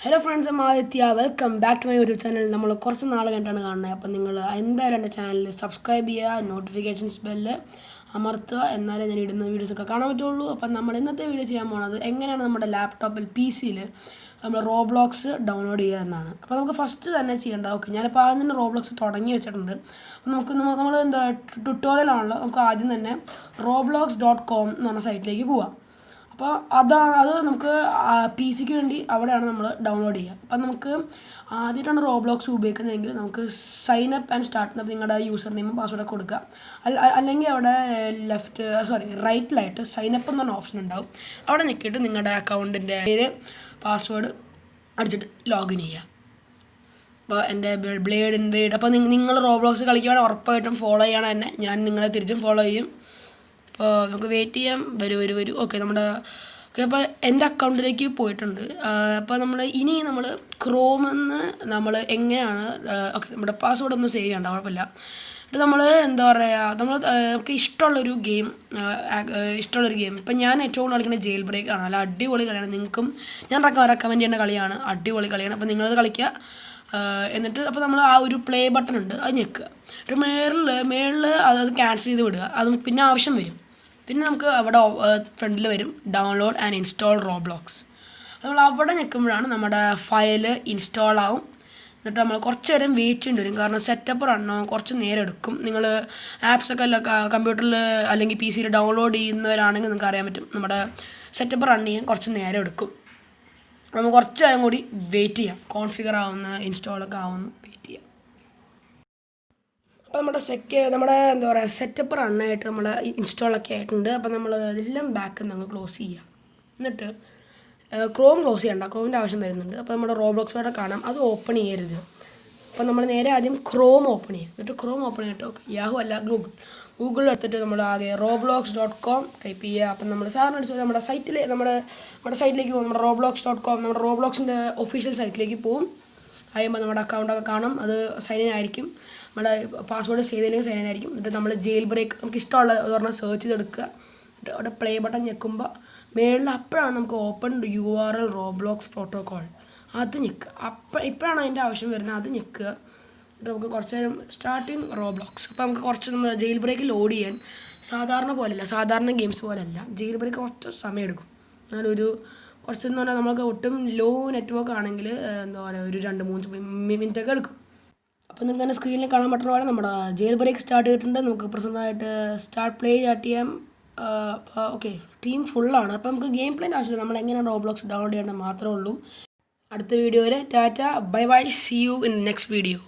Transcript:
Hello friends, I'm Aditya. Welcome back to my YouTube channel. നമ്മൾ കുറച്ച് നാൾ കണ്ടാണ് കാണുന്നത്. അപ്പോൾ നിങ്ങൾ എന്തായാലും എൻ്റെ ചാനൽ സബ്സ്ക്രൈബ് ചെയ്യുക, നോട്ടിഫിക്കേഷൻസ് ബെല്ല് അമർത്തുക, എന്നാലേ ഞാൻ ഇടുന്ന വീഡിയോസൊക്കെ കാണാൻ പറ്റുള്ളൂ. അപ്പം നമ്മൾ ഇന്നത്തെ വീഡിയോ ചെയ്യാൻ പോകുന്നത് എങ്ങനെയാണ് നമ്മുടെ ലാപ്ടോപ്പിൽ PC-ൽ നമ്മൾ റോബ്ലോക്സ് ഡൗൺലോഡ് ചെയ്യുക എന്നാണ്. അപ്പോൾ നമുക്ക് ഫസ്റ്റ് തന്നെ ചെയ്യേണ്ടത്, ഓക്കെ ഞാനിപ്പോൾ ആദ്യം തന്നെ റോബ്ലോക്സ് തുടങ്ങി വെച്ചിട്ടുണ്ട്. നമ്മൾ എന്താ ട്യൂട്ടോറിയലാണല്ലോ, നമുക്ക് ആദ്യം തന്നെ roblox.com എന്ന് പറഞ്ഞ സൈറ്റിലേക്ക് പോവാം. അപ്പോൾ അത് നമുക്ക് PC-ക്ക് വേണ്ടി അവിടെയാണ് നമ്മൾ ഡൗൺലോഡ് ചെയ്യുക. അപ്പം നമുക്ക് ആദ്യമായിട്ടാണ് റോബ്ലോക്സ് ഉപയോഗിക്കുന്നതെങ്കിൽ നമുക്ക് സൈൻ അപ്പ് ആൻഡ് സ്റ്റാർട്ട് നിങ്ങളുടെ യൂസർ നെയിമും പാസ്വേഡൊക്കെ കൊടുക്കുക. അല്ലെങ്കിൽ അവിടെ റൈറ്റിലായിട്ട് സൈൻ അപ്പ് എന്ന് പറഞ്ഞ ഓപ്ഷൻ ഉണ്ടാവും. അവിടെ നിൽക്കിയിട്ട് നിങ്ങളുടെ അക്കൗണ്ടിൻ്റെ പേര് പാസ്വേഡ് അടിച്ചിട്ട് ലോഗിൻ ചെയ്യുക. അപ്പോൾ എൻ്റെ ബ്ലേഡ് ഇൻവേഡ്, അപ്പോൾ നിങ്ങൾ റോബ്ലോക്സ് കളിക്കുകയാണെങ്കിൽ ഉറപ്പായിട്ടും ഫോളോ ചെയ്യണം എന്നെ, ഞാൻ നിങ്ങളെ തിരിച്ചും ഫോളോ ചെയ്യും. അപ്പോൾ നമുക്ക് വെയിറ്റ് ചെയ്യാം. വരൂ ഓക്കെ അപ്പോൾ എൻ്റെ അക്കൗണ്ടിലേക്ക് പോയിട്ടുണ്ട്. അപ്പോൾ നമ്മൾ ക്രോമെന്ന് നമ്മൾ എങ്ങനെയാണ് നമ്മുടെ പാസ്വേഡ് ഒന്നും സേവ് ചെയ്യണ്ട, കുഴപ്പമില്ല. എന്നിട്ട് നമ്മൾ എന്താ പറയുക, നമുക്ക് ഇഷ്ടമുള്ളൊരു ഗെയിം ഇപ്പം ഞാൻ ഏറ്റവും കൂടുതൽ കളിക്കുന്നത് ജെയിൽ ബ്രേക്ക് ആണ്. നല്ല അടിപൊളി കളിയാണ്. നിങ്ങൾക്കും ഞാൻ റെക്കമെൻഡ് ചെയ്യുന്ന കളിയാണ്, അടിപൊളി കളിയാണ്. അപ്പോൾ നിങ്ങളത് കളിക്കുക. എന്നിട്ട് അപ്പോൾ നമ്മൾ ആ ഒരു പ്ലേ ബട്ടൺ ഉണ്ട്, അത് ഞെക്കുക. എന്നിട്ട് മേളിൽ അത് ക്യാൻസൽ ചെയ്ത് വിടുക. അത് പിന്നെ ആവശ്യം വരും. പിന്നെ നമുക്ക് അവിടെ ഫ്രണ്ടിൽ വരും ഡൗൺലോഡ് ആൻഡ് ഇൻസ്റ്റാൾ റോബ്ലോക്സ്. നമ്മൾ അവിടെ നിൽക്കുമ്പോഴാണ് നമ്മുടെ ഫയൽ ഇൻസ്റ്റാൾ ആവും. എന്നിട്ട് നമ്മൾ കുറച്ച് നേരം വെയിറ്റ് ചെയ്യേണ്ടി വരും, കാരണം സെറ്റപ്പ് റണ്ണോ കുറച്ച് നേരം എടുക്കും. നിങ്ങൾ ആപ്സൊക്കെ കമ്പ്യൂട്ടറിൽ അല്ലെങ്കിൽ PC-യിൽ ഡൗൺലോഡ് ചെയ്യുന്നവരാണെങ്കിൽ നിങ്ങൾക്ക് അറിയാൻ പറ്റും, നമ്മുടെ സെറ്റപ്പ് റൺ ചെയ്യാൻ കുറച്ച് നേരം എടുക്കും. നമുക്ക് കുറച്ച് നേരം കൂടി വെയിറ്റ് ചെയ്യാം, കോൺഫിഗർ ആവുന്ന ഇൻസ്റ്റാളൊക്കെ ആവുന്ന വെയിറ്റ് ചെയ്യാം. അപ്പോൾ നമ്മുടെ എന്താ പറയുക സെറ്റപ്പ് റണ്ണായിട്ട് നമ്മുടെ ഇൻസ്റ്റാളൊക്കെ ആയിട്ടുണ്ട്. അപ്പോൾ നമ്മൾ എല്ലാം ബാക്ക് നമ്മൾ ക്ലോസ് ചെയ്യുക. എന്നിട്ട് ക്രോം ക്ലോസ് ചെയ്യണ്ട, ക്രോമിൻ്റെ ആവശ്യം വരുന്നുണ്ട്. അപ്പോൾ നമ്മുടെ റോബ്ലോക്സ് അവിടെ കാണാം, അത് ഓപ്പൺ ചെയ്യരുത്. അപ്പോൾ നമ്മൾ നേരെ ആദ്യം ക്രോം ഓപ്പൺ ചെയ്യും. എന്നിട്ട് ക്രോം ഓപ്പൺ ചെയ്തിട്ട് യാഹു അല്ല ഗൂഗിൾ എടുത്തിട്ട് നമ്മൾ ആകെ roblox.com ടൈപ്പ് ചെയ്യുക. അപ്പം നമ്മൾ സാറിന് അടിച്ചാൽ നമ്മുടെ സൈറ്റിലേക്ക് പോകും. നമ്മുടെ roblox.com നമ്മുടെ റോബ്ലോക്സിൻ്റെ ഒഫീഷ്യൽ സൈറ്റിലേക്ക് പോകും. കഴിയുമ്പോൾ നമ്മുടെ അക്കൗണ്ടൊക്കെ കാണും, അത് സൈൻ ഇൻ ആയിരിക്കും. നമ്മുടെ പാസ്വേഡ് സേവ് ചെയ്തെങ്കിൽ സൈൻ ഇൻ ആയിരിക്കും. എന്നിട്ട് നമ്മൾ ജെയിൽ ബ്രേക്ക് നമുക്ക് ഇഷ്ടമുള്ള പറഞ്ഞാൽ സെർച്ച് ചെയ്തെടുക്കുക. എന്നിട്ട് അവിടെ പ്ലേ ബട്ടൺ ഞെക്കുമ്പോൾ മേളിൽ അപ്പോഴാണ് നമുക്ക് ഓപ്പൺ URL റോബ്ലോക്സ് പ്രോട്ടോക്കോൾ, അത് ഞെക്കുക. ഇപ്പോഴാണ് അതിൻ്റെ ആവശ്യം വരുന്നത്, അത് ഞെക്കുക. എന്നിട്ട് നമുക്ക് കുറച്ച് നേരം സ്റ്റാർട്ടിങ് റോബ്ലോക്സ്. അപ്പോൾ നമുക്ക് കുറച്ച് നമ്മൾ ജെയിൽ ബ്രേക്ക് ലോഡ് ചെയ്യാൻ സാധാരണ ഗെയിംസ് പോലെയല്ല, ജെയിൽ ബ്രേക്ക് കുറച്ച് സമയം എടുക്കും. എന്നാലൊരു കുറച്ചെന്ന് പറഞ്ഞാൽ നമുക്ക് ഒട്ടും ലോ നെറ്റ്വർക്ക് ആണെങ്കിൽ എന്താ പറയുക ഒരു 2-3 മിനിറ്റൊക്കെ എടുക്കും. അപ്പോൾ നിങ്ങൾക്ക് തന്നെ സ്ക്രീനിൽ കാണാൻ പറ്റുന്ന പോലെ നമ്മുടെ ജെയിൽ ബ്രേക്ക് സ്റ്റാർട്ട് ചെയ്തിട്ടുണ്ട്. നമുക്ക് പ്രസൻ്റായിട്ട് സ്റ്റാർട്ട് ചെയ്യാം. ഓക്കെ ടീം ഫുള്ളാണ്. അപ്പോൾ നമുക്ക് ഗെയിം പ്ലേൻ്റെ ആവശ്യമില്ല, നമ്മൾ എങ്ങനെയാണ് റോബ്ലോക്സ് ഡൗൺലോഡ് ചെയ്യേണ്ടത് മാത്രമേ ഉള്ളൂ. അടുത്ത വീഡിയോയിൽ tata, bye, see you in next video.